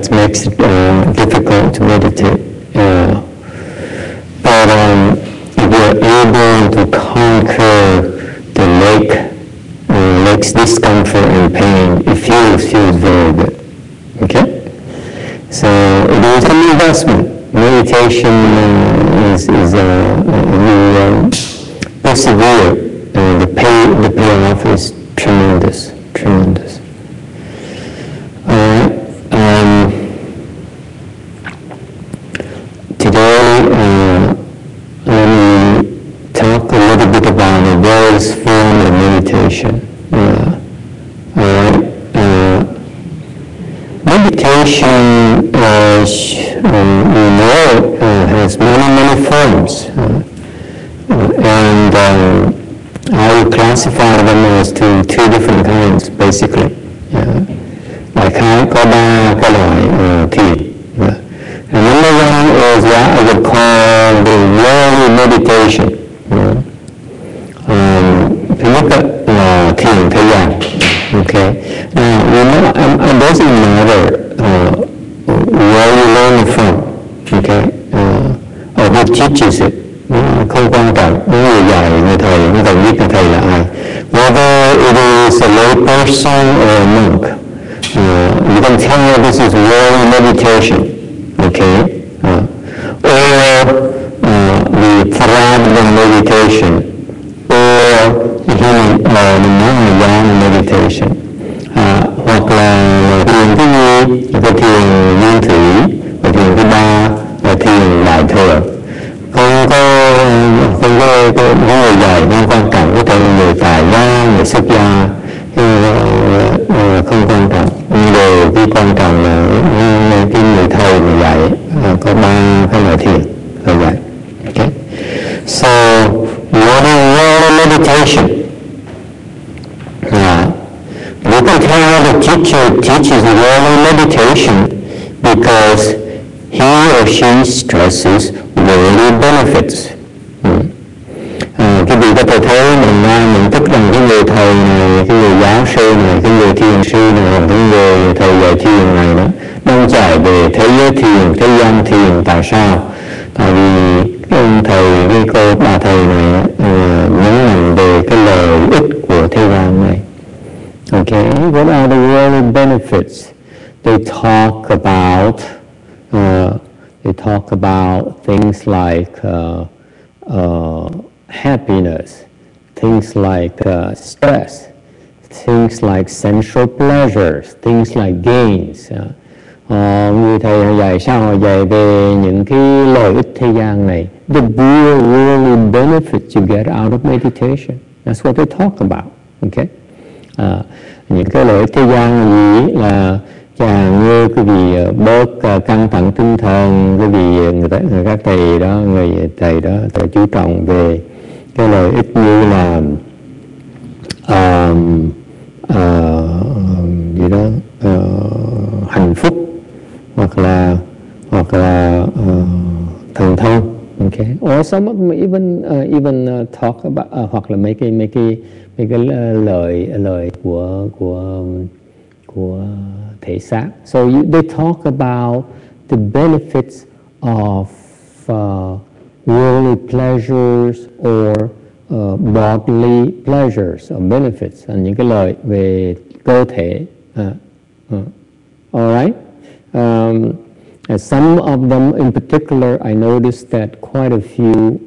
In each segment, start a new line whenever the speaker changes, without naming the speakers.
that makes it difficult to meditate. But if you're able to conquer the leg's discomfort and pain, it feels very good. Okay? So it is an investment. Meditation is you persevere. The payoff is tremendous. All right. Today, let me talk a little bit about the various forms of meditation. All right. Meditation, as we know, has many forms, and I would classify them as two different kinds, basically. Đại khái có ba loại thiền. And number one is what I would call the worldly meditation. Thứ nhất là thiền thế gian. Okay. Now, you know, it doesn't matter where you learn it from. Okay. Or who teaches it. Không quan trọng. Người dạy, người thầy, người thầy biết người thầy là ai. Whether it is a lay person or a monk, you can tell this is worldly meditation. Okay. Or the Theravada meditation. Or the Mahayana meditation, hoặc là thiền thứ nhì là thiền nguyên thủy, và thiền thứ ba là thiền đại thừa. Không có người dạy không quan trọng, có thể người tại gia, người xuất gia, không quan trọng. Điều cái quan trọng là cái người thầy người dạy có ba cái loại thiền là vậy. Okay. So what is meditation? You can tell the teacher teaches worldly meditation because he or she stresses worldly benefits. Cái vị có thể thấy mình nhận thức rằng cái người thầy này, cái người giáo sư này, cái người thiền sư này, hoặc cái người thầy dạy thiền này đó đang chạy về thế giới thiền, thế gian thiền. Tại sao? Tại vì cái ông thầy, cái cô bà thầy này nhấn mạnh về cái lợi ích của thế gian này. Okay, what are the worldly benefits? They talk about things like happiness, things like stress, things like sensual pleasures, things like gains. Người thầy dạy sao họ dạy về những cái lợi ích thế gian này. The real worldly benefits you get out of meditation. That's what they talk about. Okay. Những cái lợi ích thế gian gì là chẳng như cái gì bớt căng thẳng tinh thần, cái gì các thầy đó, người thầy đó thầy chú trọng về cái lợi ích như là gì đó hạnh phúc hoặc là thần thông. Okay. Or some of them even talk about hoặc là mấy cái lời của thể xác. So they talk about the benefits of worldly pleasures or bodily pleasures or benefits, những cái lợi về cơ thể. All right. Some of them in particular, I noticed that quite a few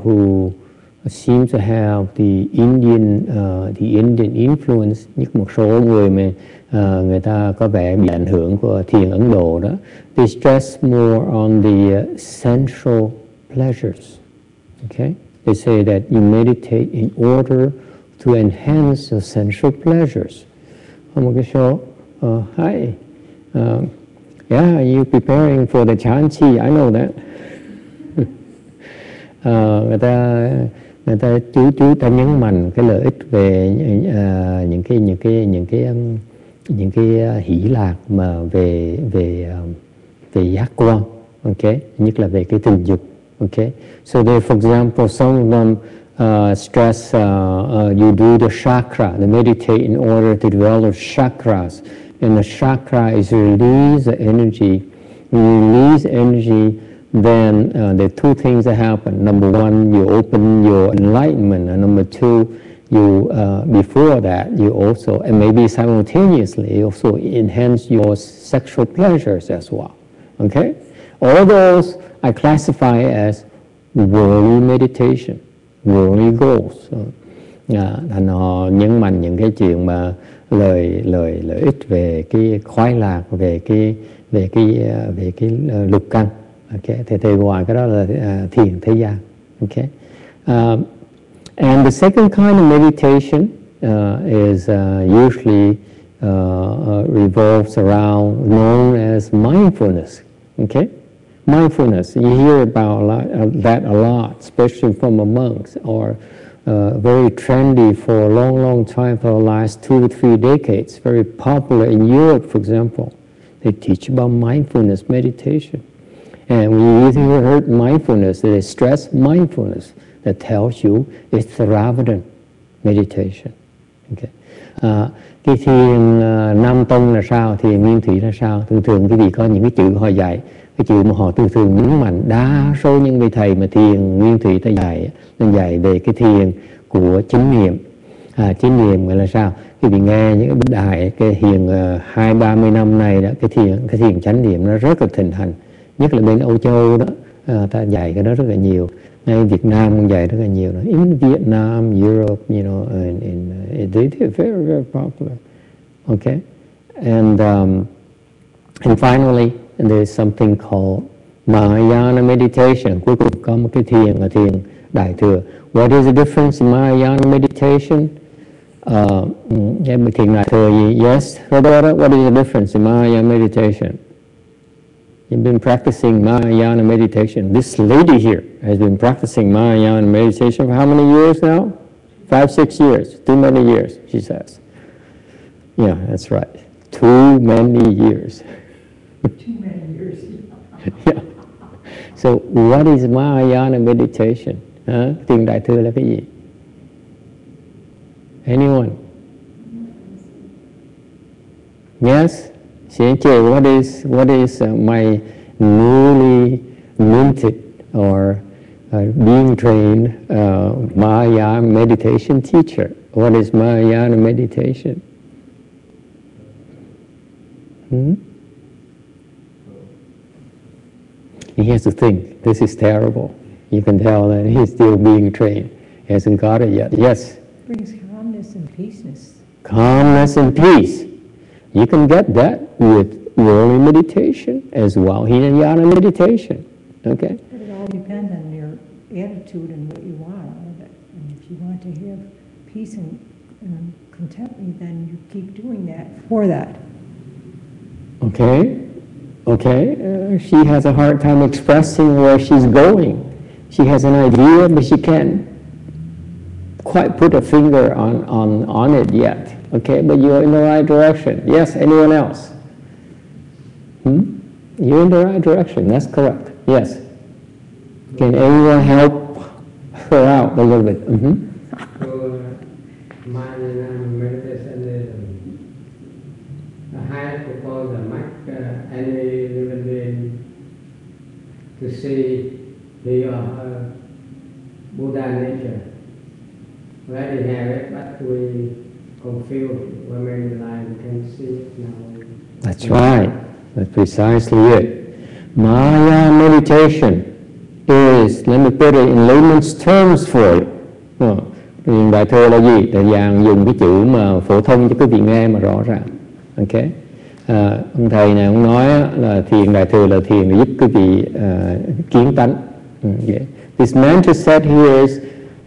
who seem to have the Indian influence, như một số người mà người ta có vẻ bị ảnh hưởng của thiền Ấn Độ đó. They stress more on the sensual pleasures. Okay, they say that you meditate in order to enhance your sensual pleasures. Một cái số, hi. Yeah, you preparing for the Chanchi, I know that. Người ta nhấn mạnh cái lợi ích về những cái hỷ lạc mà về giác quan. Okay, nhất là về cái tình dục. Okay, so there, for example, some of them stress, you do the chakra, the meditate in order to develop chakras. And the chakra is release the energy. When you release energy, then there are two things that happen. Number one, you open your enlightenment, and number two, you before that, you also, and maybe simultaneously, you also enhance your sexual pleasures as well. Okay? All those I classify as worldly meditation, worldly goals. Thành họ nhấn mạnh những cái chuyện mà lợi ích về cái khoái lạc, về cái lục căn. Okay, thì ngoài cái đó là thiền thế gian. Okay, and the second kind of meditation is usually revolves around known as mindfulness. Okay, mindfulness. You hear about that a lot, especially from the monks, or very trendy for a long time, for the last 2 to 3 decades. Very popular in Europe, for example. They teach about mindfulness meditation. And when you hear mindfulness, they stress mindfulness. That tells you it's the Theravada meditation. Okay. Cái thiền Nam Tông là sao, thiền Nguyên Thủy là sao? Thường quý vị có những cái chữ họ dạy, cái chữ mà họ thường nhấn mạnh. Đa số những vị thầy mà thiền Nguyên Thủy ta dạy về cái thiền của chánh niệm. Chánh niệm gọi là sao? Quý vị nghe những cái đại cái thiền 20-30 năm này đó, cái thiền chánh niệm nó rất là thịnh hành. Nhất là bên Âu Châu đó, ta dạy cái đó rất là nhiều. Ngay Việt Nam cũng dạy rất là nhiều. In Vietnam, Europe, you know, and they're very popular. Okay, and finally, there's something called Mahayana meditation. Cuối cùng có một cái thiền là thiền Đại Thừa. What is the difference in Mahayana meditation? Thiền Đại Thừa gì? Yes, Roberta, what is the difference in Mahayana meditation? You've been practicing Mahayana meditation. This lady here has been practicing Mahayana meditation for how many years now? 5-6 years. Too many years, she says. Yeah, that's right. Too many years.
Too many years.
Yeah. So what is Mahayana meditation? Thiền Đại Thừa là cái gì? Anyone? Yes? What is my newly minted or being trained Mahayana meditation teacher? What is Mahayana meditation? He has to think, this is terrible. You can tell that he's still being trained. He hasn't got it yet. Yes?
Brings calmness and peaceness.
Calmness and peace. You can get that with worldly meditation as well, Hinayana meditation. Okay?
But it all depends on your attitude and what you want out of it. And if you want to have peace and contentment, then you keep doing that for that.
Okay. Okay. She has a hard time expressing where she's going. She has an idea, but she can't quite put a finger on it yet. Okay, but you're in the right direction. Yes, anyone else? You're in the right direction, that's correct. Yes. Can anyone help her out a little bit?
So, Mahayana meditation is the highest purpose that make any living being to see the Buddha nature. We already have it, but we confused when we're in life, we can see it now.
That's right. That's precisely it. Maya meditation is, let me put it in layman's terms for you. Thiền Đại Thừa là gì? Tại Giang dùng cái chữ mà phổ thông cho quý vị nghe mà rõ ràng. Ok. Ông thầy này ông nói là thiền Đại Thừa là thiền để giúp quý vị kiến tánh. Okay. This mantra set here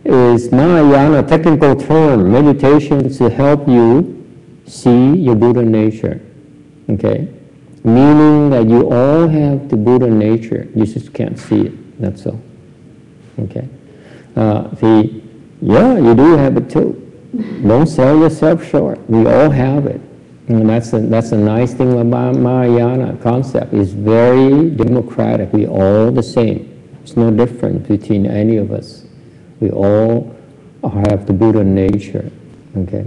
is Mahayana, a technical term, meditation to help you see your Buddha nature. Okay? Meaning that you all have the Buddha nature, you just can't see it, that's all. Okay? Yeah, you do have it too. Don't sell yourself short. We all have it. And that's a nice thing about Mahayana concept. It's very democratic. We all the same. There's no difference between any of us. We all have the Buddha nature. Okay,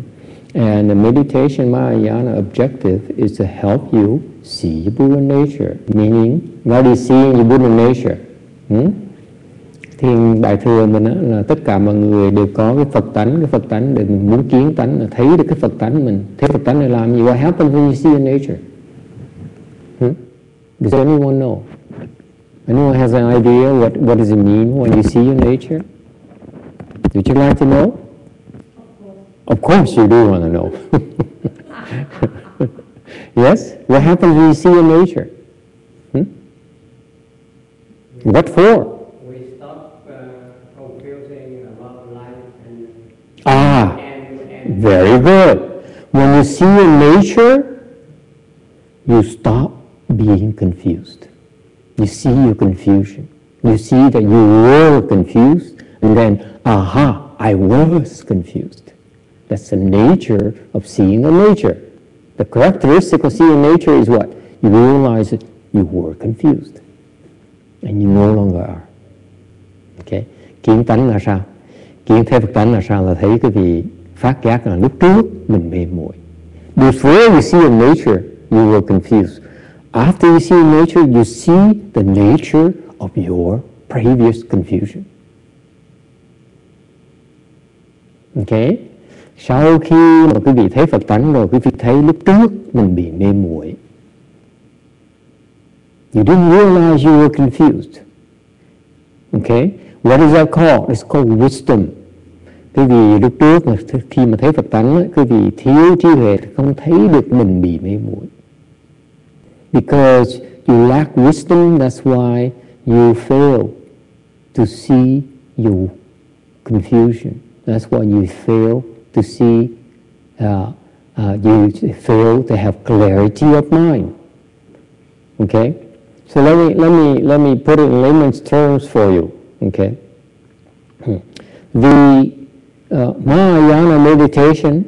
and the meditation Mahayana objective is to help you see your Buddha nature. Meaning, what is seeing your Buddha nature? Thiền Đại Thừa mình là tất cả mọi người đều có cái Phật tánh để mình muốn kiến tánh, là thấy được cái Phật tánh mình. Thấy Phật tánh này làm gì? What happens when you see your nature? Does anyone know? Anyone has an idea what does it mean when you see your nature? Would you like to know? Of course you do want to know. Yes? What happens when you see your nature? What for?
We stop confusing about life and...
And very good. When you see your nature, you stop being confused. You see your confusion. You see that you were confused, and then, I was confused. That's the nature of seeing a nature. The characteristic of seeing nature is what? You realize that you were confused, and you no longer are. Okay? Kiến tánh là sao? Kiến thấy Phật tánh là sao? Là thấy cái vị phát giác là lúc trước mình mê muội. Before you see a nature, you were confused. After you see nature, you see the nature of your previous confusion. Okay? Sau khi mà quý vị thấy Phật tánh rồi, quý vị thấy lúc trước mình bị mê muội. You didn't realize you were confused. Okay? What is that called? It's called wisdom. Quý vị lúc trước mà khi mà thấy Phật tánh, quý vị thiếu trí huệ, không thấy được mình bị mê muội. Because you lack wisdom, that's why you fail to see your confusion. That's why you fail to see, you fail to have clarity of mind. Okay? So let me put it in layman's terms for you. Okay? The Mahayana meditation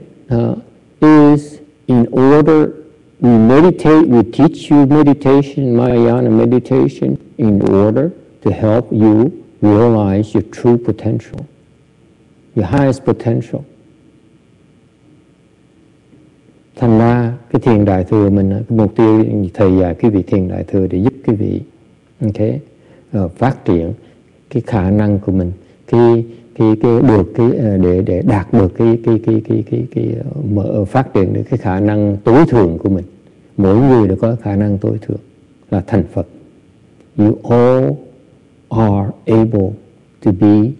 is in order. We meditate, we teach you meditation, Mahayana meditation, in order to help you realize your true potential, your highest potential. Thành ra, cái thiền Đại Thừa mình, cái mục tiêu thầy dạy quý vị thiền Đại Thừa để giúp quý vị phát triển cái khả năng của mình, để đạt được phát triển được cái khả năng tối thượng của mình. Mỗi người đều có khả năng tối thượng là thành Phật. You all are able to be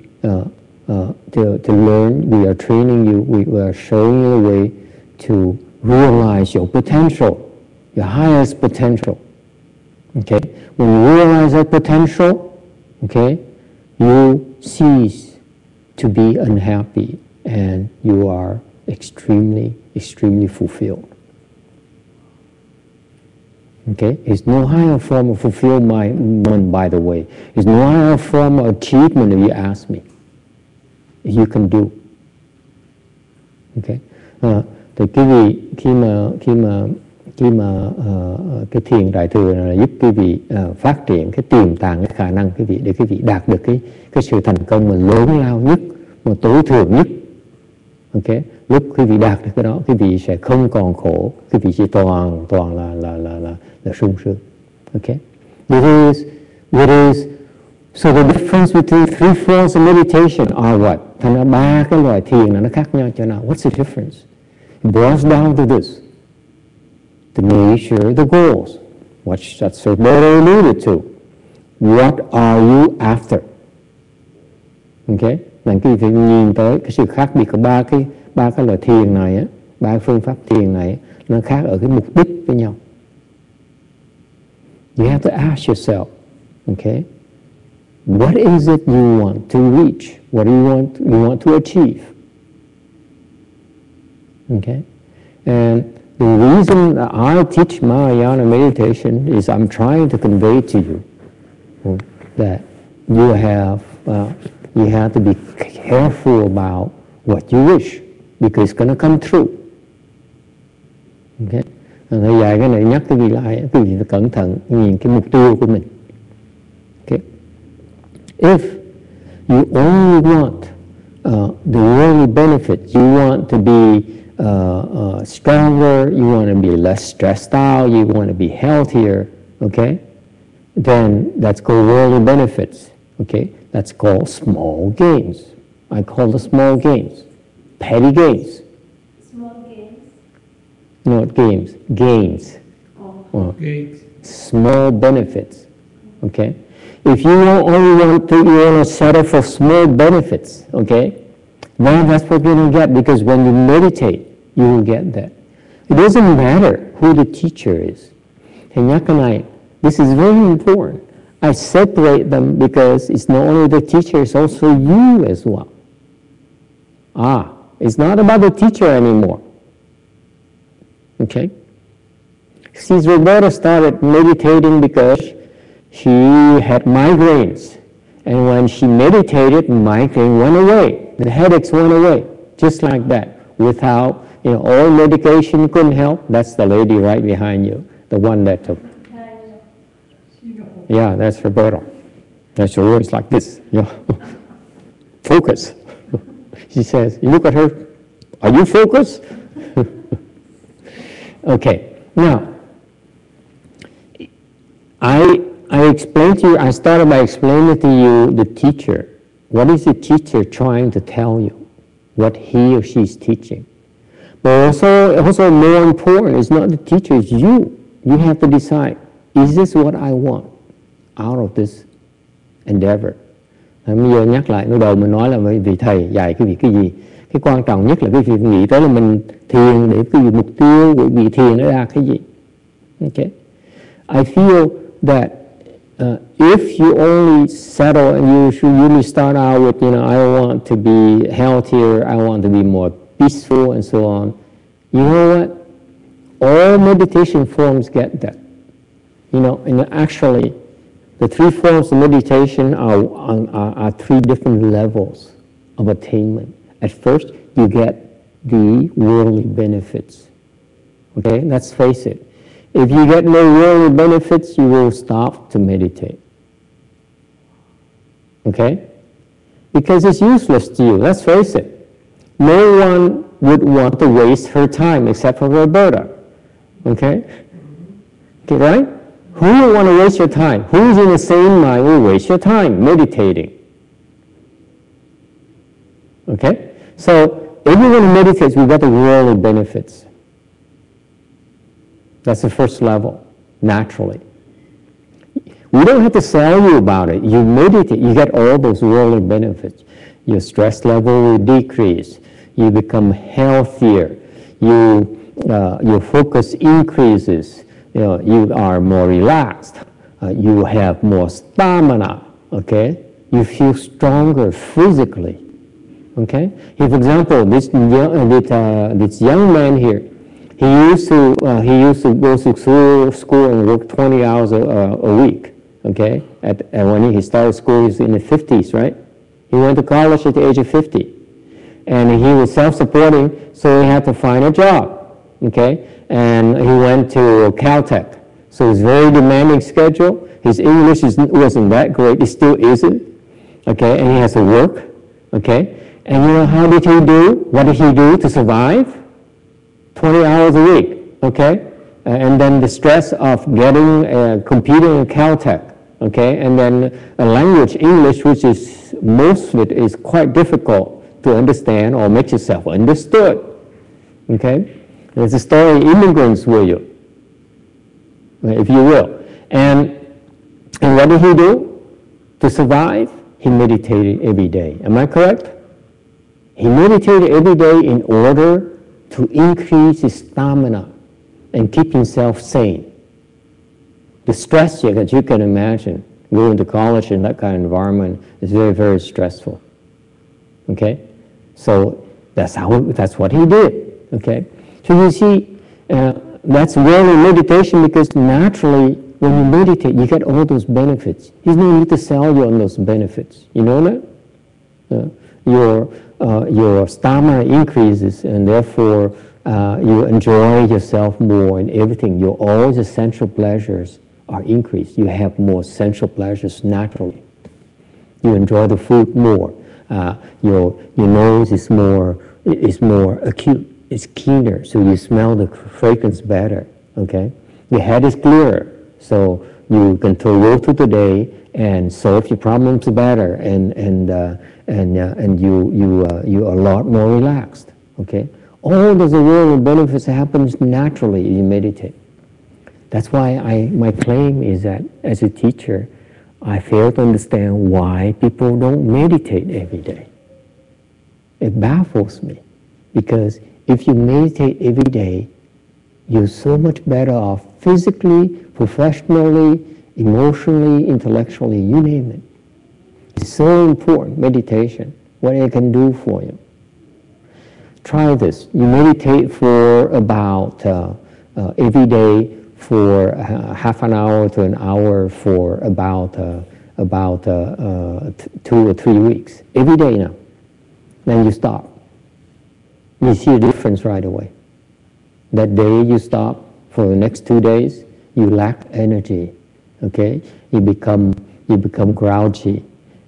to learn. We are training you. We are showing you the way to realize your potential, your highest potential. Okay. When you realize that potential, okay, you cease to be unhappy, and you are extremely fulfilled. Okay? It's no higher form of fulfillment, by the way. It's no higher form of achievement if you ask me. You can do. Okay? Thì quý vị khi mà cái thiền Đại Thừa là giúp quý vị phát triển cái tiềm tàng, cái khả năng quý vị để quý vị đạt được cái sự thành công mà lớn lao nhất, mà tối thượng nhất. Okay? Lúc quý vị đạt được cái đó, quý vị sẽ không còn khổ, quý vị chỉ toàn là sung sướng. Okay? It is. So the difference between three forms of meditation are what? Thành ra ba cái loại thiền là nó khác nhau chỗ nào? What's the difference? It boils down to this: the nature, the goals. What Sariputta alluded to. What are you after? Okay? Nên quý vị phải nhìn tới cái sự khác biệt của ba cái loại thiền này á, ba cái phương pháp thiền này nó khác ở cái mục đích với nhau. You have to ask yourself, okay, what is it you want to reach? What do you want to achieve? Okay, and the reason that I teach Mahayana meditation is I'm trying to convey to you that you have to be careful about what you wish, because it's going to come true. Okay? Thầy dạy cái này nhắc quý vị lại, quý vị phải cẩn thận nhìn cái mục tiêu của mình. Okay? If you only want the worldly benefits. You want to be stronger, you want to be less stressed out, you want to be healthier, okay? Then that's called worldly benefits, okay? That's called small gains. I call the small gains, petty gains.
Small gains?
Not games, gains.
Oh.
Gains.
Small benefits, okay? If you only want to settle for small benefits, okay, then that's what you're going to get, because when you meditate, you will get that. It doesn't matter who the teacher is. Thầy nhắc cái này, this is very important. I separate them because it's not only the teacher, it's also you as well. It's not about the teacher anymore. Okay? Since Roberta started meditating because she had migraines. And when she meditated, migraine went away. The headaches went away, just like that. Without, all medication couldn't help. That's the lady right behind you, the one that took. Yeah, that's Roberta. That's her words like this. Yeah. Focus. She says, you look at her, are you focused? Okay, now, I explained to you, I started by explaining to you the teacher. What is the teacher trying to tell you? What he or she is teaching. But also more important, it's not the teacher, it's you. You have to decide, is this what I want out of this endeavor? Bây giờ nhắc lại, lúc đầu mình nói là vì thầy dạy cái việc cái gì. Cái quan trọng nhất là cái việc nghĩ tới là mình thiền để cái mục tiêu của vị thiền nó ra cái gì. Okay? I feel that if you only settle and you really start out with, I want to be healthier, I want to be more peaceful and so on, you know what? All meditation forms get that. And actually, the three forms of meditation are three different levels of attainment. At first, you get the worldly benefits. Okay, let's face it. If you get no worldly benefits, you will stop to meditate. Okay? Because it's useless to you, let's face it. No one would want to waste her time except for Roberta. Okay? Okay, right? Who would want to waste your time? Who is in the same mind will waste your time meditating? Okay? So, everyone meditates, we got the worldly benefits. That's the first level, naturally. We don't have to sell you about it. You meditate, you get all those worldly benefits. Your stress level will decrease. You become healthier. Your focus increases. You are more relaxed. You have more stamina. Okay? You feel stronger physically. Okay? For example, this young man here, he used to go to school and work 20 hours a week. Okay? And when he started school, he was in the 50s, right? He went to college at the age of 50. And he was self-supporting, so he had to find a job. Okay? And he went to Caltech. So it's a very demanding schedule. His English wasn't that great. It still isn't. Okay? And he has to work. Okay? And how did he do? What did he do to survive? 20 hours a week. Okay? And then the stress of competing in Caltech. Okay? And then a language, English, which is, most of it is quite difficult to understand or make yourself understood. Okay? There's a story, immigrants will you, if you will. And what did he do to survive? He meditated every day. Am I correct? He meditated every day in order to increase his stamina and keep himself sane. The stress that you can imagine, going to college in that kind of environment is very, very stressful. Okay? So that's what he did. Okay? So you see, that's really meditation, because naturally when you meditate, you get all those benefits. There's no need to sell you on those benefits. You know that? Your stamina increases, and therefore you enjoy yourself more and everything. All the sensual pleasures are increased. You have more sensual pleasures naturally. You enjoy the food more. Your nose is more acute, it's keener, so you smell the fragrance better. Okay, your head is clearer, so you can go through the day and solve your problems better, and you are a lot more relaxed. Okay, all those world of benefits happens naturally if you meditate. That's why my claim is that as a teacher, I fail to understand why people don't meditate every day. It baffles me, because if you meditate every day, you're so much better off physically, professionally, emotionally, intellectually, you name it. It's so important, meditation, what it can do for you. Try this. You meditate for about every day for half an hour to an hour for about 2 or 3 weeks. Every day now. Then you stop. You see a difference right away. That day you stop, for the next 2 days, you lack energy. Okay? You become grouchy.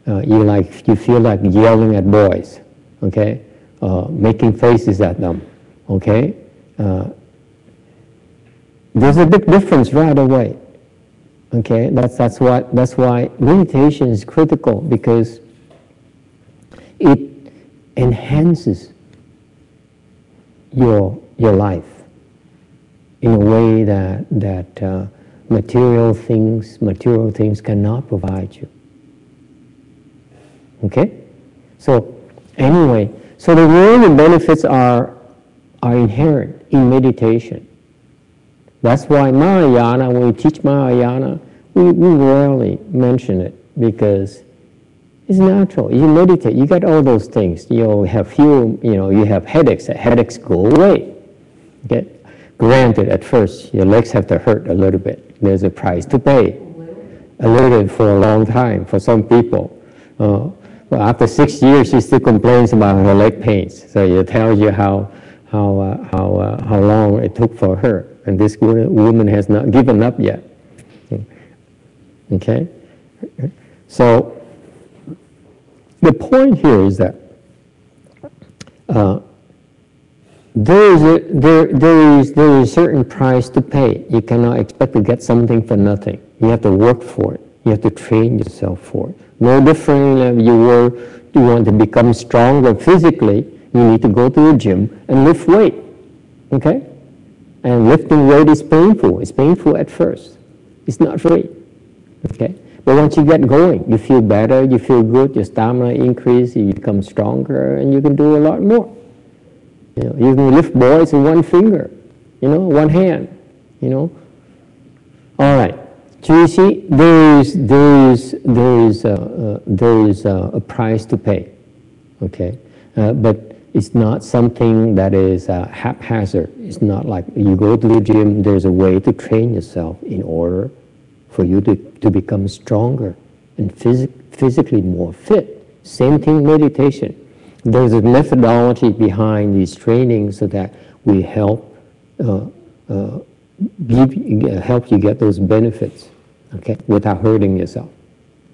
You feel like yelling at boys. Okay? Making faces at them. Okay? There's a big difference right away. Okay, that's why meditation is critical, because it enhances your life in a way that material things cannot provide you. Okay, so anyway, so the real benefits are inherent in meditation. That's why Mahayana, when we teach Mahayana, we rarely mention it, because it's natural. You meditate, you get all those things. You have you have headaches. Headaches go away. Okay? Granted, at first your legs have to hurt a little bit. There's a price to pay. A little bit for a long time for some people. Well, after 6 years, she still complains about her leg pains. So it tells you how long it took for her. And this woman has not given up yet. Okay? So the point here is that there is a certain price to pay. You cannot expect to get something for nothing. You have to work for it. You have to train yourself for it. No different if you want to become stronger physically, you need to go to the gym and lift weight. Okay? And lifting weight is painful. It's painful at first. It's not free. Okay? But once you get going, you feel better, you feel good, your stamina increases, you become stronger, and you can do a lot more. You can lift boys with one finger, one hand, All right. So you see, there is a price to pay. Okay? But it's not something that is haphazard. It's not like you go to the gym, there's a way to train yourself in order for you to become stronger and physically more fit. Same thing, meditation. There's a methodology behind these trainings so that we help you get those benefits, okay, without hurting yourself,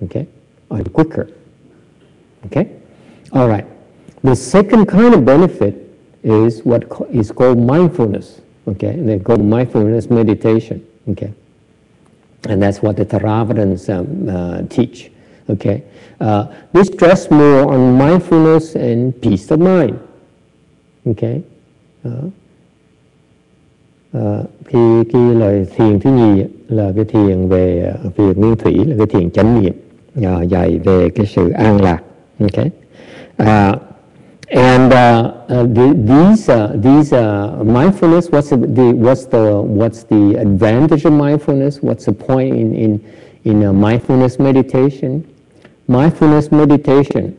okay, and quicker, okay? All right. The second kind of benefit is what is called mindfulness, okay? And they call mindfulness meditation, okay? And that's what the Theravadins teach, okay? They stress more on mindfulness and peace of mind, okay? Cái lời thiền thứ nhì là cái thiền về việc nguyên thủy, là cái thiền chánh niệm, dạy về cái sự an lạc, okay? And these mindfulness. What's the advantage of mindfulness? What's the point in mindfulness meditation? Mindfulness meditation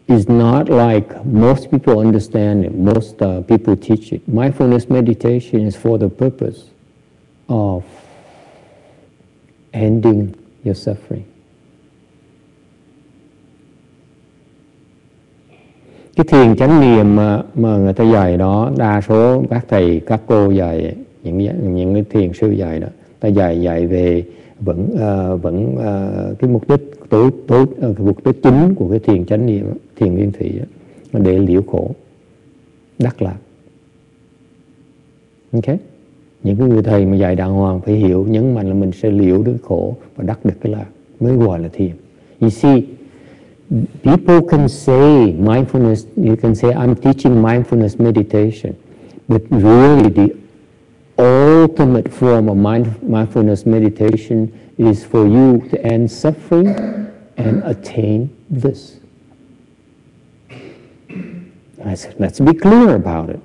is not like most people understand it. Most people teach it. Mindfulness meditation is for the purpose of ending your suffering. Cái thiền chánh niệm mà người ta dạy đó, đa số các thầy, các cô dạy, những cái thiền sư dạy đó, ta dạy về vẫn cái mục đích mục đích chính của cái thiền chánh niệm thiền liên thủy để liễu khổ, đắc lạc. Ok? Những cái người thầy mà dạy đàng hoàng phải hiểu, nhấn mạnh là mình sẽ liễu được khổ và đắc được cái lạc mới gọi là thiền. You see, people can say mindfulness, you can say I'm teaching mindfulness meditation, but really the ultimate form of mindfulness meditation is for you to end suffering and attain bliss. Let's be clear about it.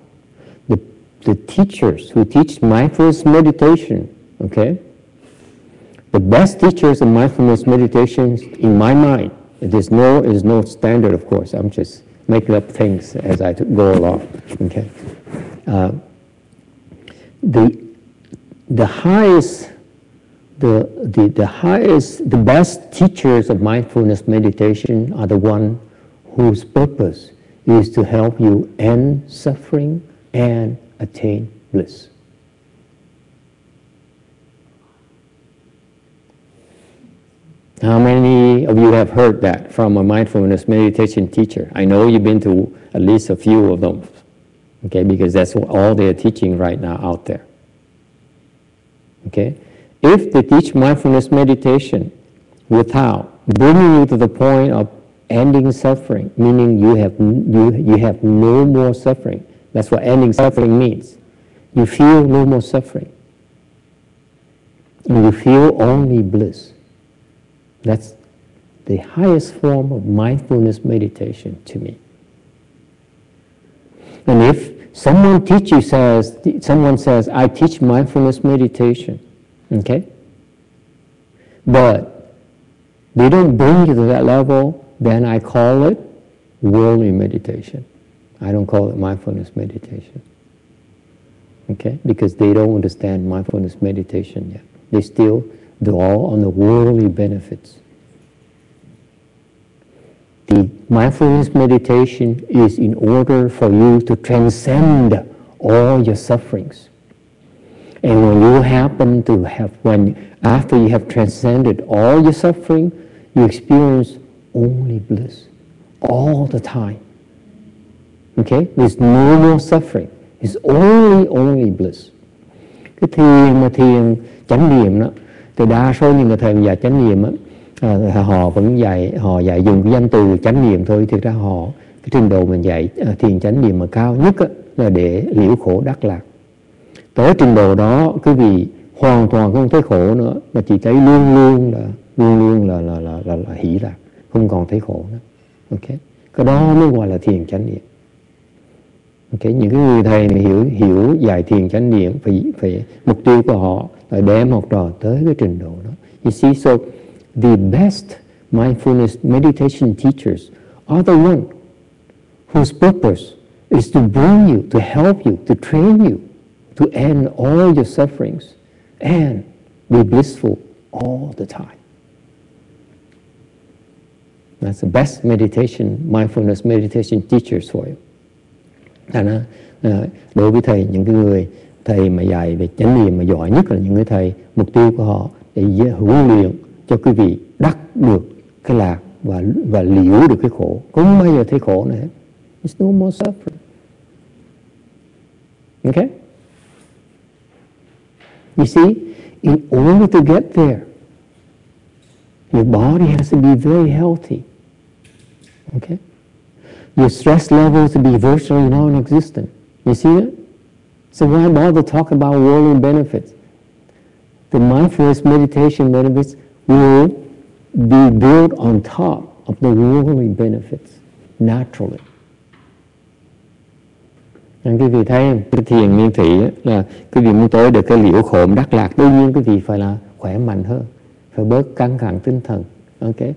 The teachers who teach mindfulness meditation, okay, the best teachers of mindfulness meditation, in my mind, there's no standard, of course. I'm just making up things as I go along. Okay, the best teachers of mindfulness meditation are the one whose purpose is to help you end suffering and attain bliss. How many of you have heard that from a mindfulness meditation teacher? I know you've been to at least a few of them, okay, because that's all they're teaching right now out there. Okay? If they teach mindfulness meditation without bringing you to the point of ending suffering, meaning you have no more suffering. That's what ending suffering means. You feel no more suffering. And you feel only bliss. That's the highest form of mindfulness meditation to me. And if someone says, I teach mindfulness meditation, okay? But they don't bring you to that level, then I call it worldly meditation. I don't call it mindfulness meditation. Okay? Because they don't understand mindfulness meditation yet. They still dwell on the worldly benefits. The mindfulness meditation is in order for you to transcend all your sufferings. And when you happen to have, after you have transcended all your suffering, you experience only bliss all the time. Okay? There's no more suffering. It's only bliss. Cái thiền mà thiền chánh niệm đó, thì đa số những người thầy dạy chánh niệm á, họ vẫn dạy dùng cái danh từ chánh niệm thôi. Thực ra cái trình độ mình dạy thiền chánh niệm mà cao nhất á, là để liễu khổ đắc lạc. Tới trình độ đó quý vị hoàn toàn không thấy khổ nữa, mà chỉ thấy luôn luôn là hỷ lạc, không còn thấy khổ nữa. Okay? Cái đó mới gọi là thiền chánh niệm. Okay? Những cái người thầy này hiểu dạy thiền chánh niệm, phải mục tiêu của họ là đem học trò tới cái trình độ đó. You see, so the best mindfulness meditation teachers are the one whose purpose is to bring you, to help you, to train you, to end all your sufferings and be blissful all the time. That's the best meditation, mindfulness meditation teachers for you. Đối với thầy, những cái người thầy mà dạy về chánh niệm mà giỏi nhất là những người thầy mục tiêu của họ để huấn luyện cho quý vị đắc được cái lạc và liễu được cái khổ, không bao giờ thấy khổ nữa. There's no more suffering. Okay? You see, in order to get there, your body has to be very healthy. Okay? Your stress levels to be virtually non-existent. You see it? So why bother talk about worldly benefits? The mindfulness meditation benefits will be built on top of the worldly benefits naturally. Quý vị thấy không? Cái thiền miên thị là quý vị muốn tới được cái liễu khổ đắc lạc, đương nhiên quý vị phải là khỏe mạnh hơn, phải bớt căng thẳng tinh thần, okay?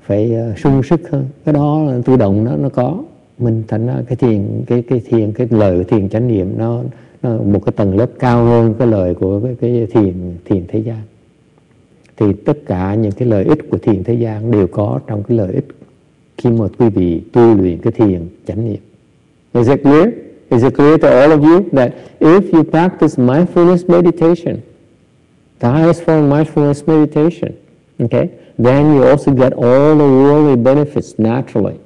Phải sung sức hơn. Cái đó là tự động nó có. Mình thành ra cái lời của thiền chánh niệm nó một cái tầng lớp cao hơn cái lời của cái thiền thế gian. Thì tất cả những cái lợi ích của thiền thế gian đều có trong cái lợi ích khi mà quý vị tu luyện cái thiền chánh niệm. Is it clear? Is it clear to all of you that if you practice mindfulness meditation, the highest form of mindfulness meditation, Okay? Then you also get all the worldly benefits naturally,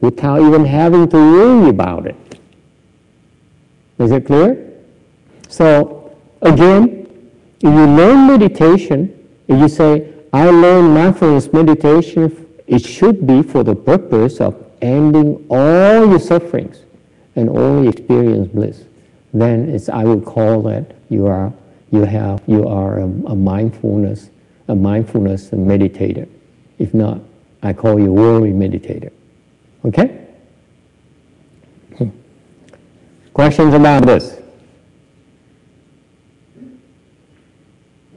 without even having to worry about it. Is it clear? So, again, if you learn meditation, if you say, I learn mindfulness meditation, it should be for the purpose of ending all your sufferings and only experience bliss. Then I would call that you are a mindfulness meditator. If not, I call you worldly meditator. Okay? Questions about this?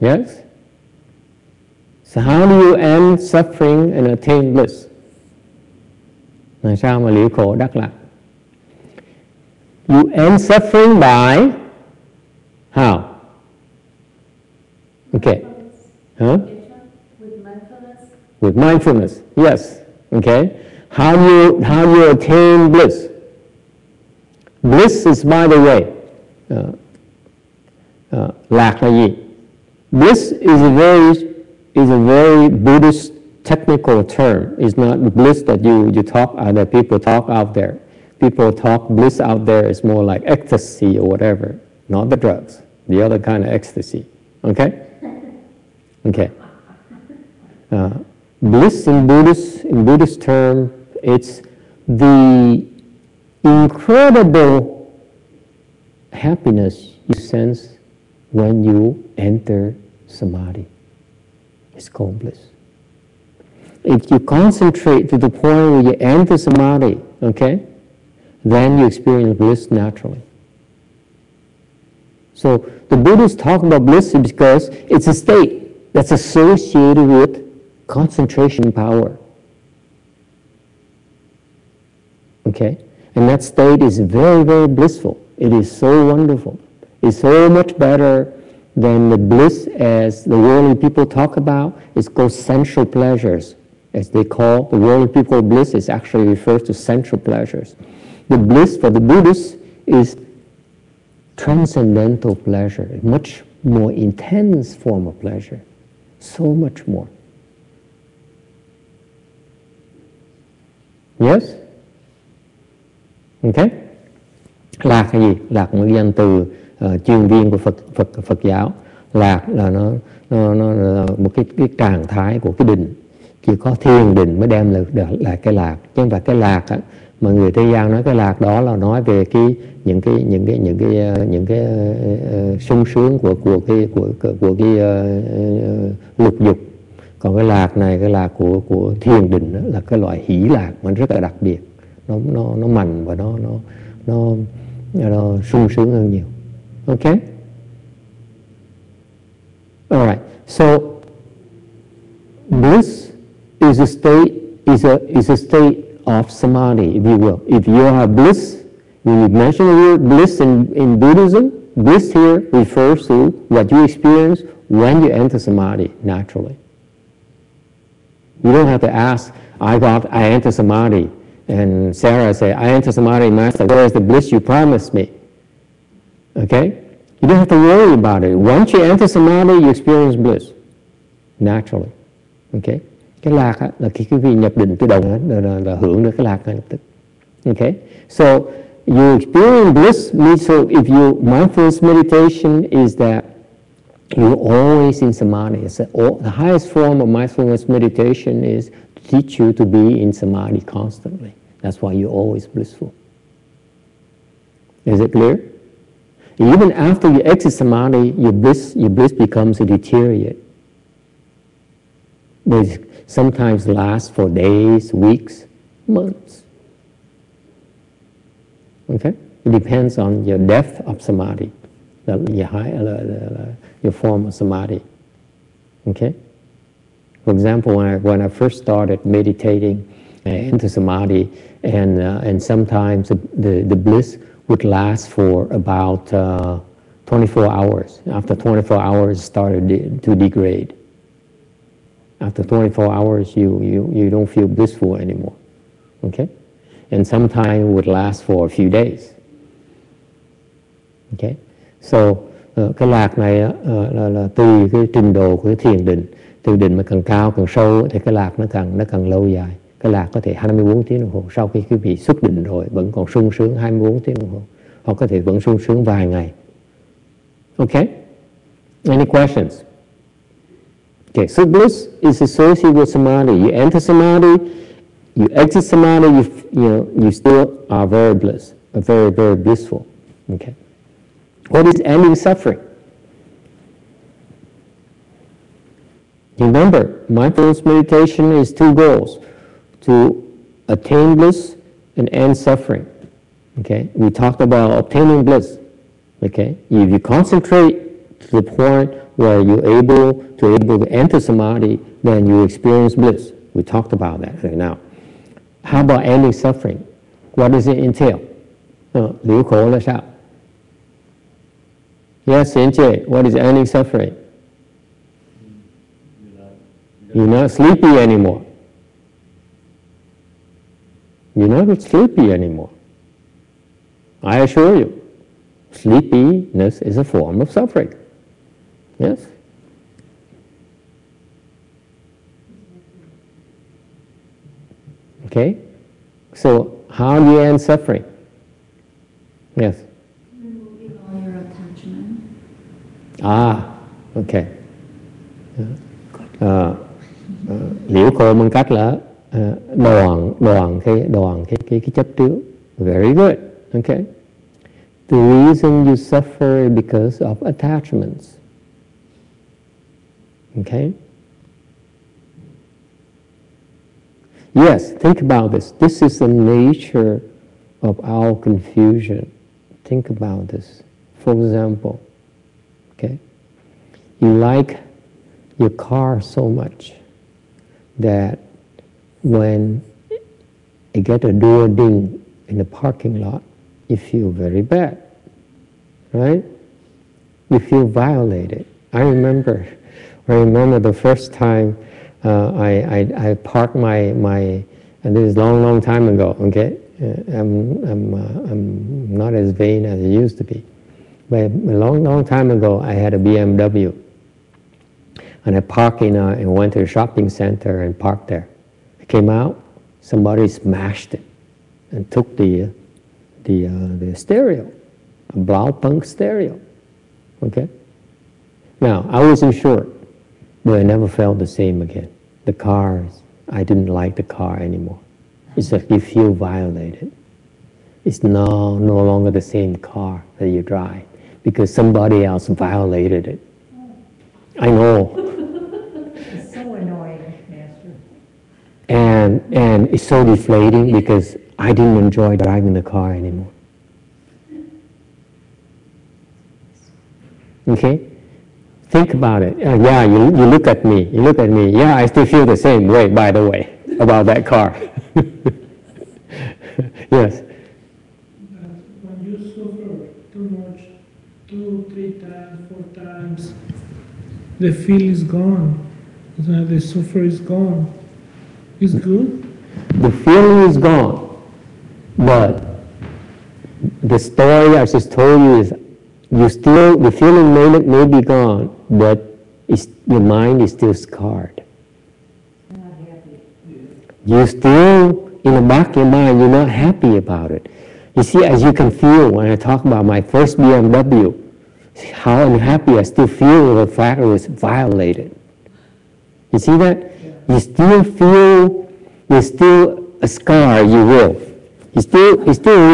Yes? So how do you end suffering and attain bliss? Làm sao mà liễu khổ đắc lạc? You end suffering by how? Okay. Huh?
With mindfulness.
With mindfulness. Yes. Okay. How do you attain bliss? Bliss is, by the way, lạc là gì? Bliss is a very Buddhist technical term. It's not bliss that you talk, that people talk out there. People talk bliss out there is more like ecstasy or whatever, not the drugs, the other kind of ecstasy. Okay? Okay. Bliss in Buddhist term, it's the incredible happiness you sense when you enter samadhi. It's called bliss. If you concentrate to the point where you enter samadhi, okay, then you experience bliss naturally. So the Buddhists talk about bliss because it's a state that's associated with concentration power. Okay? And that state is very, very blissful. It is so wonderful. It's so much better than the bliss as the worldly people talk about. It's called sensual pleasures. As they call the worldly people, bliss is actually refers to sensual pleasures. The bliss for the Buddhists is transcendental pleasure, a much more intense form of pleasure. So much more. Yes? Okay? Lạc là gì? Lạc một danh từ chuyên viên của Phật giáo. Lạc là nó là một cái trạng thái của cái định. Chỉ có thiền định mới đem lại cái lạc. Chứ không phải cái lạc á, mà người thế gian nói cái lạc đó là nói về những cái sung sướng của cái lục dục. Còn cái lạc này, cái lạc của thiền định đó, là cái loại hỷ lạc mà rất là đặc biệt. Nó mạnh và nó sung sướng hơn nhiều. Okay? All right. So bliss is a state of samadhi, if you will. If you have bliss, when you mention the word bliss in Buddhism, bliss here refers to what you experience when you enter samadhi naturally. You don't have to ask, I enter samadhi, and Sarah say, I enter samadhi, Master, where is the bliss you promised me? Okay? You don't have to worry about it. Once you enter samadhi, you experience bliss naturally. Okay? Cái lạc á, là khi quý vị nhập định tự động là hưởng được cái lạc ngay lập tức. Okay? So you experience bliss means, so if you mindfulness meditation is that you're always in samadhi. The highest form of mindfulness meditation is to teach you to be in samadhi constantly. That's why you're always blissful. Is it clear? Even after you exit samadhi, your bliss becomes a deteriorate. They sometimes last for days, weeks, months. Okay? It depends on your depth of samadhi, your form of samadhi. Okay? For example, when I first started meditating into samadhi, and sometimes the bliss would last for about 24 hours. After 24 hours, it started to degrade. After 24 hours, you don't feel blissful anymore. Okay? And sometimes it would last for a few days. Okay? So, cái lạc này là tùy cái trình độ của cái thiền định. Từ đỉnh mà càng cao càng sâu thì cái lạc nó càng lâu dài. Cái lạc có thể 24 tiếng đồng hồ. Sau khi quý vị xuất định rồi vẫn còn sung sướng 24 tiếng đồng hồ. Hoặc có thể vẫn sung sướng vài ngày. Okay? Any questions? Okay, so bliss is associated with samadhi. You enter samadhi, you exit samadhi, you still are very bliss, very, very blissful. Okay. What is ending suffering? Remember, mindfulness meditation is two goals: to attain bliss and end suffering. Okay, we talked about obtaining bliss. Okay, if you concentrate to the point where you're able to enter samadhi, then you experience bliss. We talked about that right now. How about ending suffering? What does it entail? Liễu khổ là sao? Yes, Sinche, what is ending suffering? You're not sleepy anymore. You're not sleepy anymore. I assure you, sleepiness is a form of suffering. Yes? Okay? So, how do you end suffering? Yes?
Removing all your attachment.
Okay. Liễu khổ bằng cách là đoạn cái chấp trước. Very good. Okay? The reason you suffer is because of attachments. Okay? Yes, think about this. This is the nature of our confusion. Think about this. For example, okay, you like your car so much that when you get a door ding in the parking lot, you feel very bad, right? You feel violated. I remember the first time I parked my and this is long time ago. Okay, I'm not as vain as I used to be, but a long time ago I had a BMW, and I parked and went to a shopping center and parked there. I came out, somebody smashed it and took the stereo, a Blaupunk stereo. Okay. Now I was insured, but I never felt the same again. The cars, I didn't like the car anymore. It's like you feel violated. It's no longer the same car that you drive because somebody else violated it. I know.
It's so annoying, Master.
And it's so deflating because I didn't enjoy driving the car anymore. Okay? Think about it. Yeah, you look at me. You look at me. Yeah, I still feel the same way, by the way, about that car. Yes?
When you suffer too much, 2, 3 times, 4 times, the feel is gone. The suffer is gone. It's good.
The feeling is gone, but the story I just told you is the feeling may be gone, but your mind is still scarred.
Not happy.
You still, in the back of your mind, you're not happy about it. You see, as you can feel when I talk about my first BMW, how unhappy I still feel with the fact it was violated. You see that? You still feel, there's still a scar, you will. You still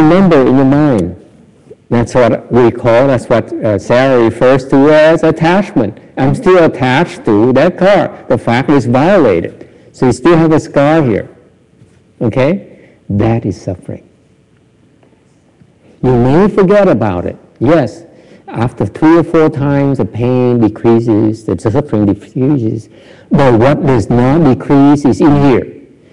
remember in your mind. That's what we call, that's what Sarah refers to as attachment. I'm still attached to that car. The fact is violated. So you still have a scar here. Okay? That is suffering. You may forget about it. Yes, after 3 or 4 times the pain decreases, the suffering decreases, but what does not decrease is in here.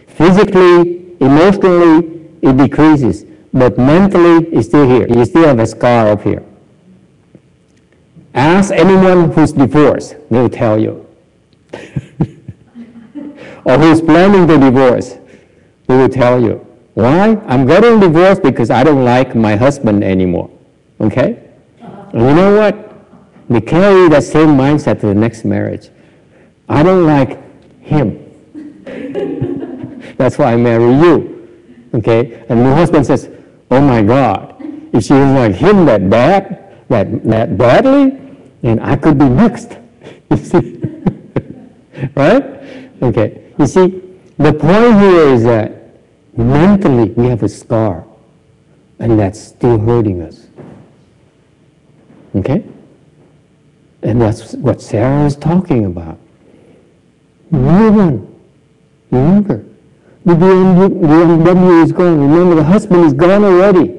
Physically, emotionally, it decreases. But mentally, it's still here. You still have a scar up here. Ask anyone who's divorced, they will tell you. Or who's planning the divorce, they will tell you. Why? I'm getting divorced because I don't like my husband anymore. Okay? And you know what? They carry that same mindset to the next marriage. I don't like him. That's why I marry you. Okay? And my husband says, oh my God, if she doesn't like him that bad, that badly, then I could be next. You see? Right? Okay. You see, the point here is that mentally we have a scar, and that's still hurting us. Okay? And that's what Sarah is talking about. Woman, remember, the BMW is gone. Remember, the husband is gone already.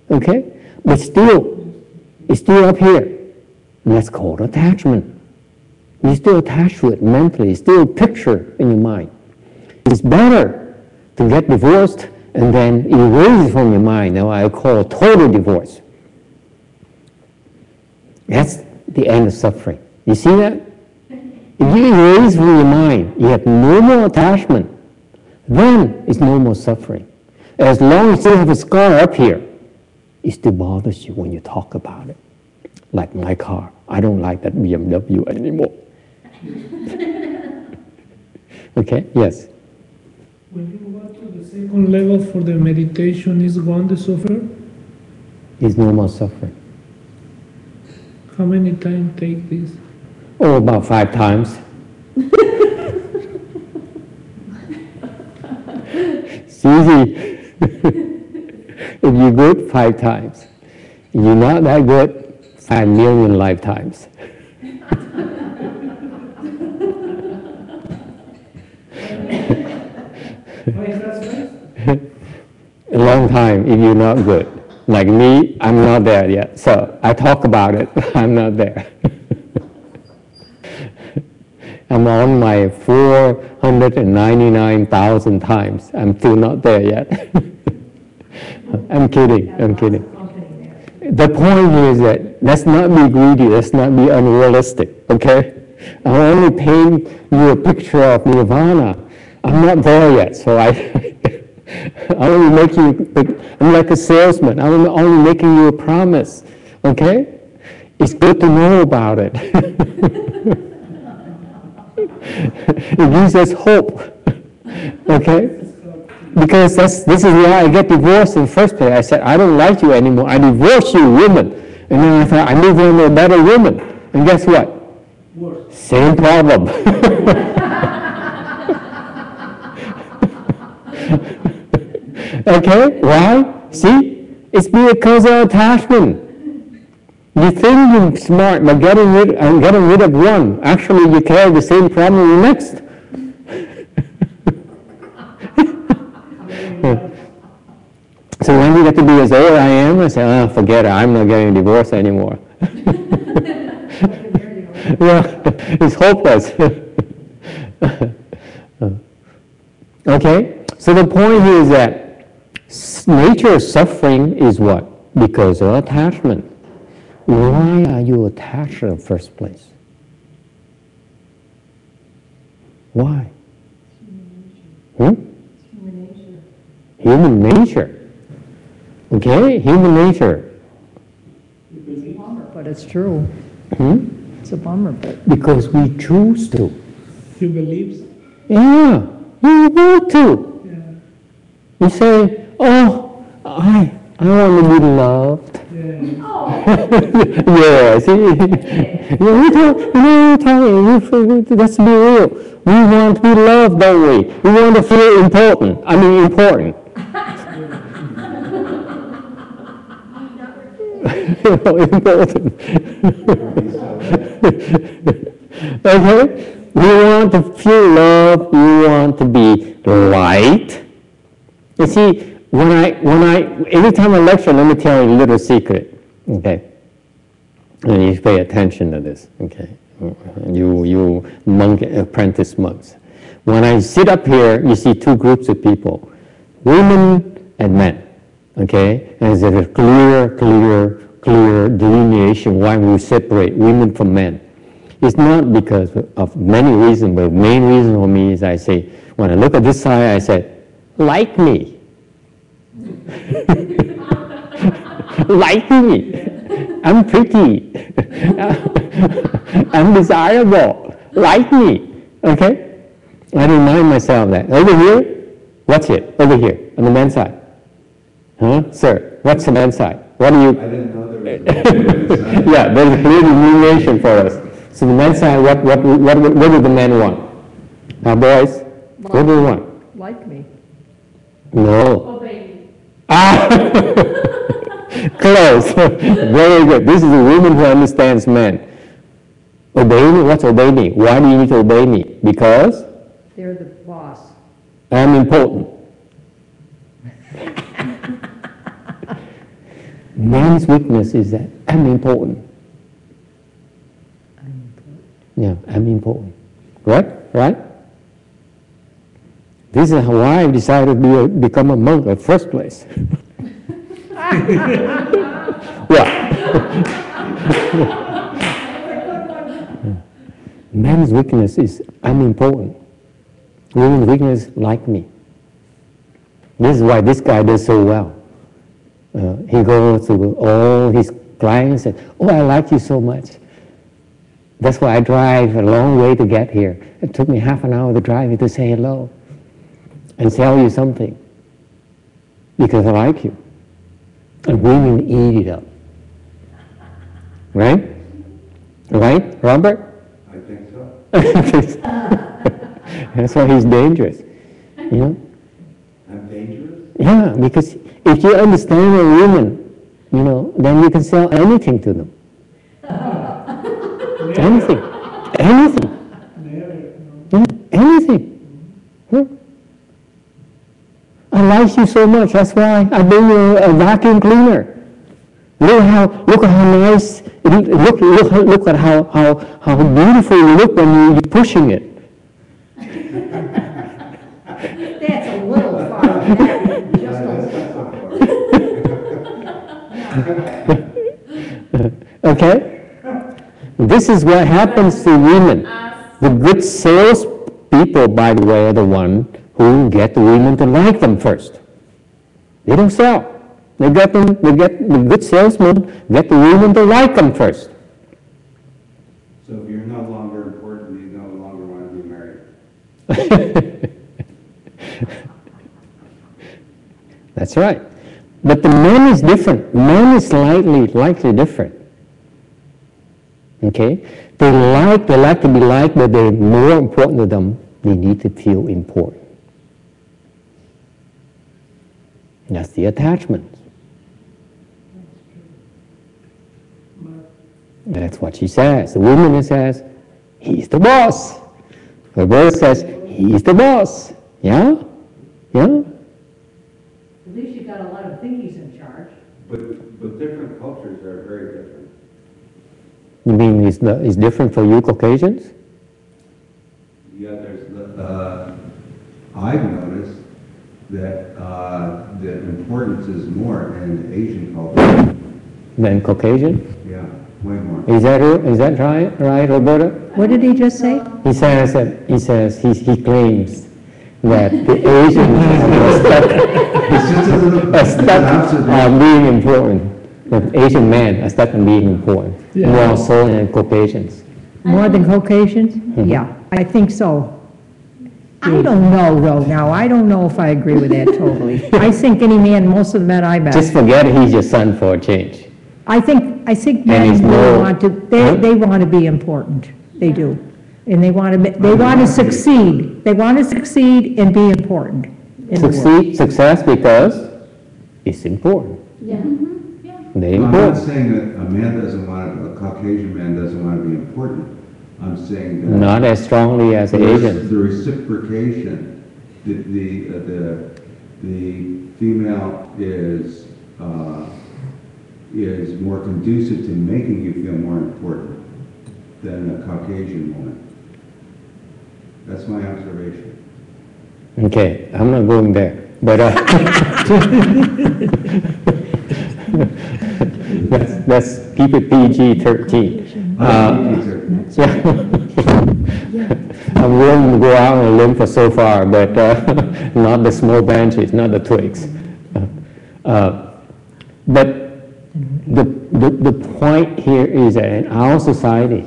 Okay? But still, it's still up here. And that's called attachment. You're still attached to it mentally. It's still a picture in your mind. It's better to get divorced and then erase it from your mind. Now I call it total divorce. That's the end of suffering. You see that? If you erase from your mind, you have no more attachment, then it's no more suffering. As long as you have a scar up here, it still bothers you when you talk about it. Like my car. I don't like that BMW anymore. Okay? Yes?
When you go to the second level for the meditation, is gone the suffering?
It's no more suffering.
How many times take this?
Oh, about 5 times. It's easy. If you're good, 5 times. If you're not that good, 5 million lifetimes. A long time if you're not good. Like me, I'm not there yet. So I talk about it, I'm not there. I'm on my 499,000 times. I'm still not there yet. I'm kidding, I'm kidding. The point is that let's not be greedy, let's not be unrealistic, okay? I'm only painting you a picture of nirvana. I'm not there yet, so I only make you, I'm like a salesman. I'm only making you a promise, okay? It's good to know about it. It gives us hope, okay? Because this is why I get divorced in the first place. I said, I don't like you anymore. I divorce you, woman. And then I thought, I move on to a better woman. And guess what? Worse. Same problem. Okay, why? See? It's because of attachment. You think you're smart by getting rid of one. Actually, you carry the same problem the next. So when you get to be as old as I am, I say, oh, forget it, I'm not getting divorced anymore. Yeah, it's hopeless. Okay, so the point here is that nature of suffering is what? Because of attachment. Why are you attached in the first place? Why? Human nature. Okay, human nature.
It's a bummer, but it's true. It's a bummer, but...
Because we choose to.
You believe?
Yeah, you want to.
Yeah.
You say, oh, I want to be loved.
Yeah.
Yeah, see? Let's be real. We want to be loved, don't we? We want to feel important. I mean, important. Important. Okay? We want to feel love. We want to be liked. You see, every time I lecture, let me tell you a little secret. Okay? And you pay attention to this. Okay? You monk, apprentice monks. When I sit up here, you see 2 groups of people, women and men. Okay? And there's a clear delineation why we separate women from men. It's not because of many reasons, but the main reason for me is I say, when I look at this side, I say, like me. Like me. I'm pretty. I'm desirable. Like me. Okay? I remind myself that. Over here, what's it? Over here, on the men's side. Huh? Sir, what's the men's side? What do you...
I didn't know there was a
Yeah, there's a clear delineation for us. So the men's side, what do the men want? Now, boys, what do they want?
Like me.
No.
Obey.
Ah! Close. Very good. This is a woman who understands men. Obey me? What's obey me? Why do you need to obey me? Because
They're the boss.
I'm important. Man's weakness is that I'm important. Yeah, I'm important. Right? Right? This is why I decided to become a monk in the first place. What? Man's weakness is I'm important. Women's weakness like me. This is why this guy does so well. He goes to all his clients and, oh, I like you so much. That's why I drive a long way to get here. It took me half an hour to drive to say hello and tell you something. Because I like you. And women eat it up. Right? Right, Robert?
I think so.
That's why he's dangerous. You know?
I'm dangerous?
Yeah, because if you understand a woman, you know, then you can sell anything to them. Anything. Anything. Yeah, anything. Yeah. I like you so much, that's why I bring you a vacuum cleaner. Look how nice, look at how beautiful you look when you're pushing it.
That's a little far. Just a little.
Okay? This is what happens to women. The good sales people, by the way, are the one who get the women to like them first. They don't sell. They get the good salesmen get the women to like them first.
So if you're no longer important, you no longer want to be married.
That's right. But the man is different. Man is slightly different. Okay? They like to be liked, but they're more important to them. They need to feel important. That's the attachment. That's what she says. The woman says, he's the boss. The bird says, he's the boss. Yeah? Yeah?
At least you got to let him think he's in charge.
But different cultures are very different.
You mean it's different for you Caucasians?
Yeah, I've noticed that the importance is more in Asian culture.
Than Caucasian?
Yeah, way more.
Is that right, Roberta?
What did he just say?
He says he claims that the Asians are stuck on being important. The Asian men are stuck on being important.
Yeah.
More so than Caucasians.
More than Caucasians? Yeah, I think so. I don't know, though, now. I don't know if I agree with that totally. I think any man, most of the men I met,
Just forget he's your son for a change.
I think
he's
men
more-
want to, they want to be important. They do. And they want to succeed. They want to succeed and be important in the world.
Success because it's important.
Yeah.
They're
I'm not
important.
saying that a Caucasian man doesn't want to be important. I'm saying that
Not as strongly as the Asians.
the reciprocation, the female is more conducive to making you feel more important than a Caucasian woman. That's my observation.
Okay, I'm not going there, but let's keep it PG-13. I'm willing to go out on a limb for so far, but not the small branches, not the twigs. But the point here is that in our society,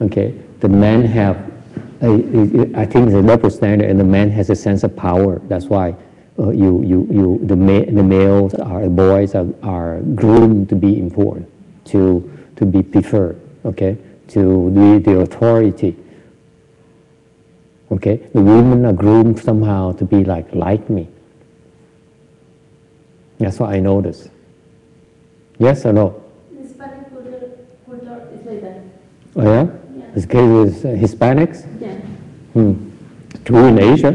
okay, the men have, I think it's a double standard, and the man has a sense of power. That's why the males, the boys are groomed to be important, to be preferred, okay, to be the authority. Okay, the women are groomed somehow to be like me. That's what I noticed. Yes or no?
Hispanic culture is like that.
Oh yeah?
Yeah.
This case is Hispanics?
Yeah.
True in Asia?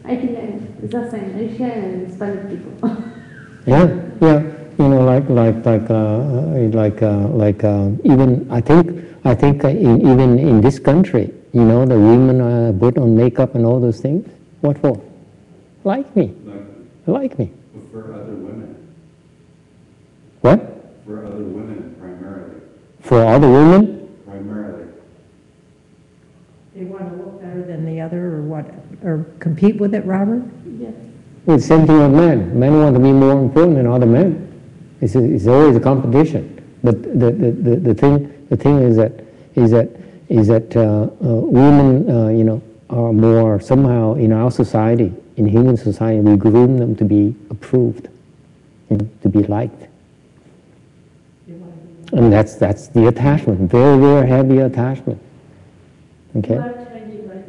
I think it's the same. Asian and Hispanic people.
Yeah, yeah. You know, even I think even in this country, you know, the women put on makeup and all those things. What for? Like me. Like me.
For other women.
What?
For other women, primarily.
For other women?
Primarily.
They want to look better than the other, or what? Or compete with it, Robert?
Yes.
It's the same thing with men. Men want to be more important than other men. It's always a competition. But the thing is that women, you know, are more somehow in our society, in human society, we groom them to be approved, you know, to be liked. And that's the attachment, very, very heavy attachment. Okay?
You are changing right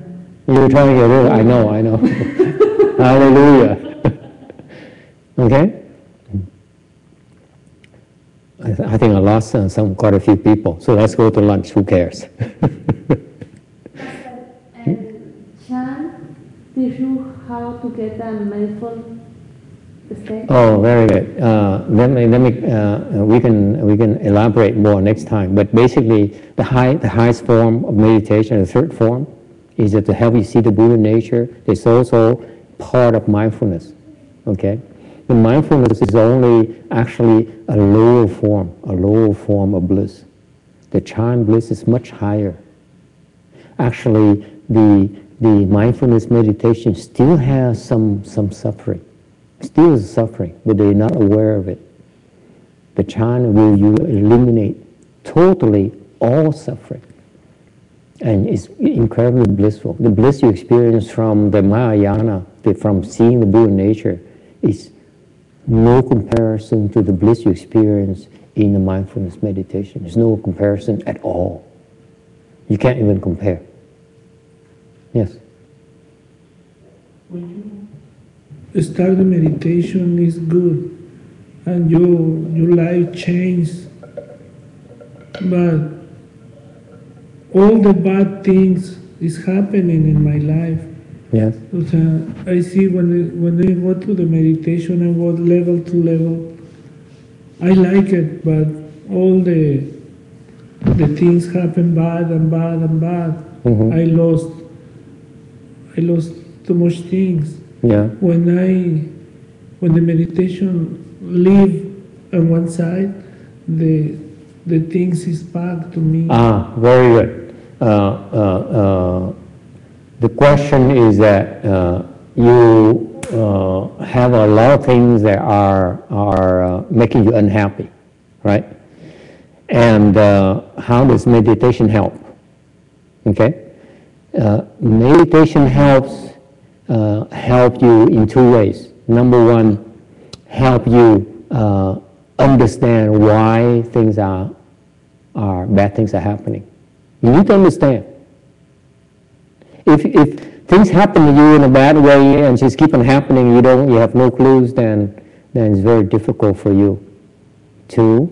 now.
You're trying to get rid of it. I know. Hallelujah. Okay? I think I lost quite a few people. So let's go to lunch. Who cares?
And Chan teach you how to get a mindful state?
Oh, very good. We can elaborate more next time. But basically, the highest form of meditation, the third form, is that to help you see the Buddha nature. It's also part of mindfulness. Okay. The mindfulness is only actually a lower form of bliss. The Chan bliss is much higher. Actually, the mindfulness meditation still has some suffering. Still is suffering, but they're not aware of it. The Chan will eliminate totally all suffering. And it's incredibly blissful. The bliss you experience from the Mahayana, from seeing the Buddha nature, is no comparison to the bliss you experience in the mindfulness meditation. There's no comparison at all. You can't even compare. Yes?
When you start the meditation, is good, and your life changes, but all the bad things is happening in my life.
Yes.
I see when I go to the meditation and go level to level, I like it, but all the things happen bad and bad and bad.
Mm-hmm.
I lost too much things.
Yeah.
When the meditation leave on one side, the things is back to me.
Ah, very good. The question is that you have a lot of things that are making you unhappy, right? And how does meditation help? Okay, meditation helps you in two ways. Number one, help you understand why bad things are happening. You need to understand. If things happen to you in a bad way and just keep on happening, you have no clues, then it's very difficult for you to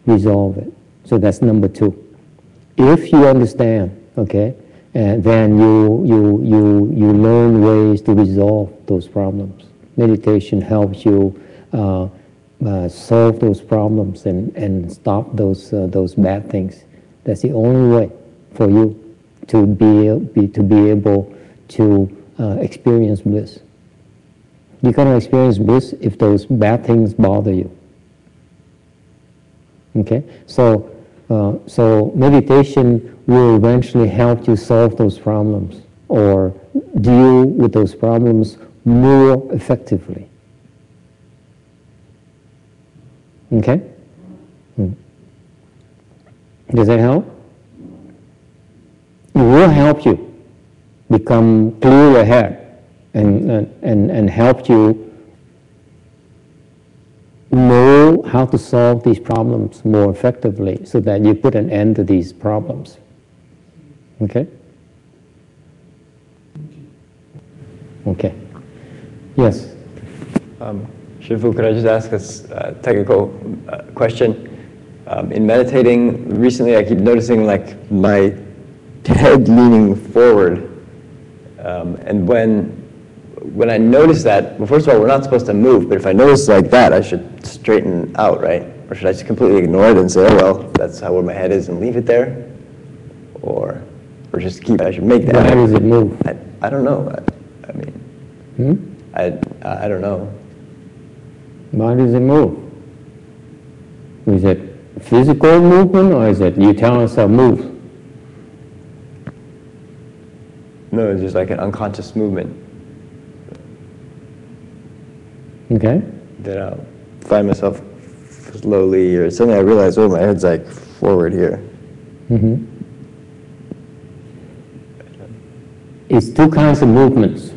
resolve it. So that's number two. If you understand, okay, then you learn ways to resolve those problems. Meditation helps you solve those problems and stop those bad things. That's the only way for you to be able to experience bliss. You cannot experience bliss if those bad things bother you. Okay, so meditation will eventually help you solve those problems or deal with those problems more effectively. Okay? Does that help? will help you become clear ahead and help you know how to solve these problems more effectively so that you put an end to these problems. Okay? Okay. Yes?
Shifu, could I just ask a technical question? In meditating recently, I keep noticing like my head leaning forward. And when I notice that, well, first of all, we're not supposed to move, but if I notice like that, I should straighten out, right? Or should I just completely ignore it and say, oh, well, that's where my head is and leave it there? Or just keep, I should make that.
Why does it move?
I don't know. I mean, I don't know.
Why does it move? Is it physical movement or is it you tell yourself move?
No, it's just like an unconscious movement.
Okay.
Then I'll find myself slowly, or suddenly I realize, oh, my head's like forward here.
Mm-hmm. It's two kinds of movements.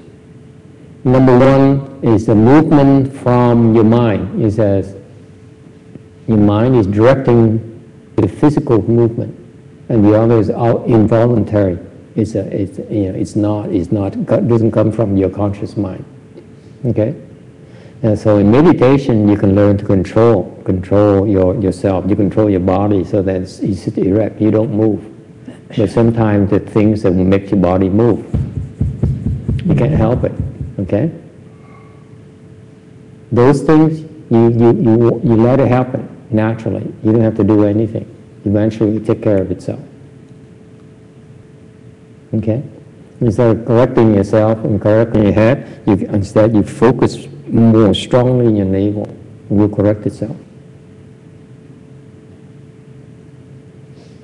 Number one is the movement from your mind. Is as your mind is directing the physical movement, and the other is involuntary. Doesn't come from your conscious mind. Okay. And so in meditation, you can learn to control yourself. You control your body so that it's easy to erect. You don't move. But sometimes the things that will make your body move, you can't help it. Okay. Those things you let it happen naturally. You don't have to do anything. Eventually, it take care of itself. Okay. Instead of correcting yourself and correcting your head, instead you focus more strongly in your navel. It will correct itself.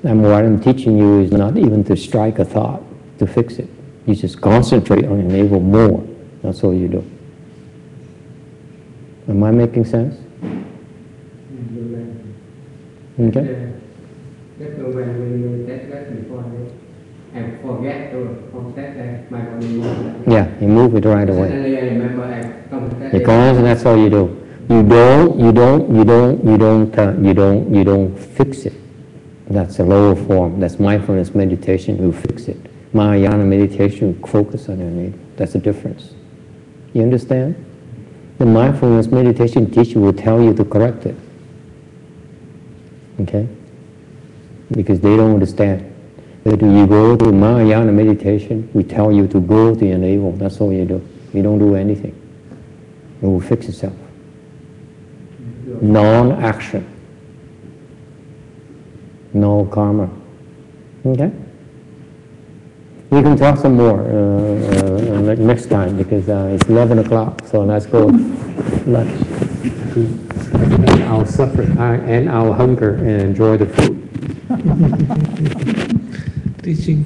And what I'm teaching you is not even to strike a thought, to fix it. You just concentrate on your navel more. That's all you do. Am I making sense? Okay.
Just when we take that before, I forget to contact my body movement.
Yeah, you move it right away.
Suddenly I remember I contact.
Because that's all you do. You don't fix it. That's a lower form. That's mindfulness meditation. You fix it. Mahayana meditation, you focus on your navel. That's the difference. You understand? The mindfulness meditation teacher will tell you to correct it. Okay? Because they don't understand. But when you go to Mahayana meditation, we tell you to go to your navel. That's all you do. You don't do anything. It will fix itself. Non-action. No karma. Okay? We can talk some more next time because it's 11 o'clock. So let's go lunch. I'll suffer and I'll hunger and enjoy the food.
Teaching.